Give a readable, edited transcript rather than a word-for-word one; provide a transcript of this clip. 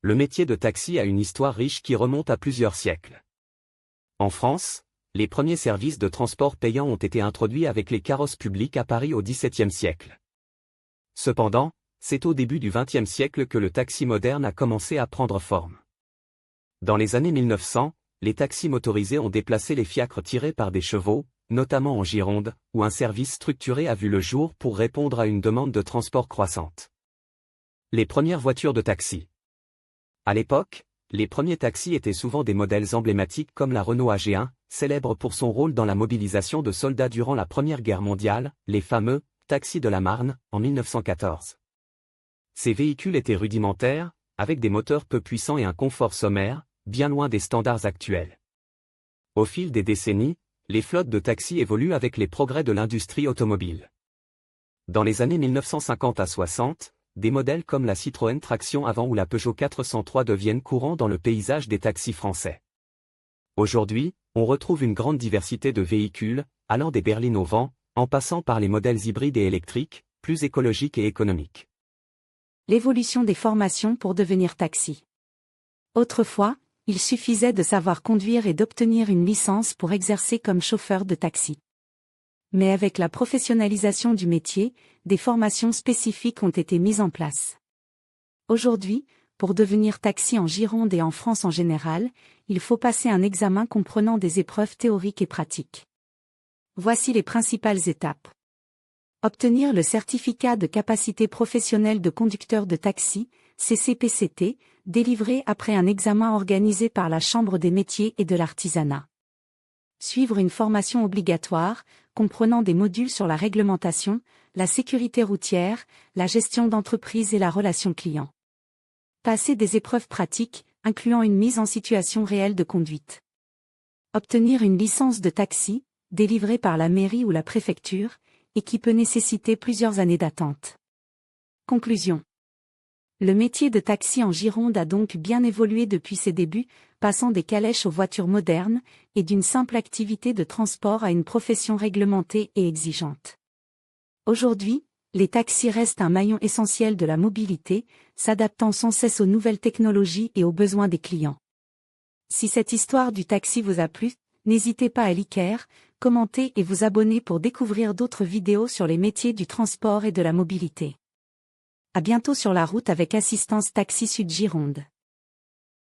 le métier de taxi a une histoire riche qui remonte à plusieurs siècles. En France, les premiers services de transport payants ont été introduits avec les carrosses publiques à Paris au XVIIe siècle. Cependant, c'est au début du XXe siècle que le taxi moderne a commencé à prendre forme. Dans les années 1900, les taxis motorisés ont déplacé les fiacres tirés par des chevaux, notamment en Gironde, où un service structuré a vu le jour pour répondre à une demande de transport croissante. Les premières voitures de taxi. À l'époque, les premiers taxis étaient souvent des modèles emblématiques comme la Renault AG1, célèbre pour son rôle dans la mobilisation de soldats durant la Première Guerre mondiale, les fameux « taxis de la Marne » en 1914. Ces véhicules étaient rudimentaires, avec des moteurs peu puissants et un confort sommaire, bien loin des standards actuels. Au fil des décennies, les flottes de taxis évoluent avec les progrès de l'industrie automobile. Dans les années 1950 à 60, des modèles comme la Citroën Traction avant ou la Peugeot 403 deviennent courants dans le paysage des taxis français. Aujourd'hui, on retrouve une grande diversité de véhicules, allant des berlines au vent, en passant par les modèles hybrides et électriques, plus écologiques et économiques. L'évolution des formations pour devenir taxi. Autrefois, il suffisait de savoir conduire et d'obtenir une licence pour exercer comme chauffeur de taxi. Mais avec la professionnalisation du métier, des formations spécifiques ont été mises en place. Aujourd'hui, pour devenir taxi en Gironde et en France en général, il faut passer un examen comprenant des épreuves théoriques et pratiques. Voici les principales étapes. Obtenir le certificat de capacité professionnelle de conducteur de taxi, CCPCT, délivré après un examen organisé par la Chambre des métiers et de l'artisanat. Suivre une formation obligatoire, comprenant des modules sur la réglementation, la sécurité routière, la gestion d'entreprise et la relation client. Passer des épreuves pratiques, incluant une mise en situation réelle de conduite. Obtenir une licence de taxi, délivrée par la mairie ou la préfecture, et qui peut nécessiter plusieurs années d'attente. Conclusion. Le métier de taxi en Gironde a donc bien évolué depuis ses débuts, passant des calèches aux voitures modernes, et d'une simple activité de transport à une profession réglementée et exigeante. Aujourd'hui, les taxis restent un maillon essentiel de la mobilité, s'adaptant sans cesse aux nouvelles technologies et aux besoins des clients. Si cette histoire du taxi vous a plu, n'hésitez pas à liker, commenter et vous abonner pour découvrir d'autres vidéos sur les métiers du transport et de la mobilité. À bientôt sur la route avec Assistance Taxi Sud Gironde.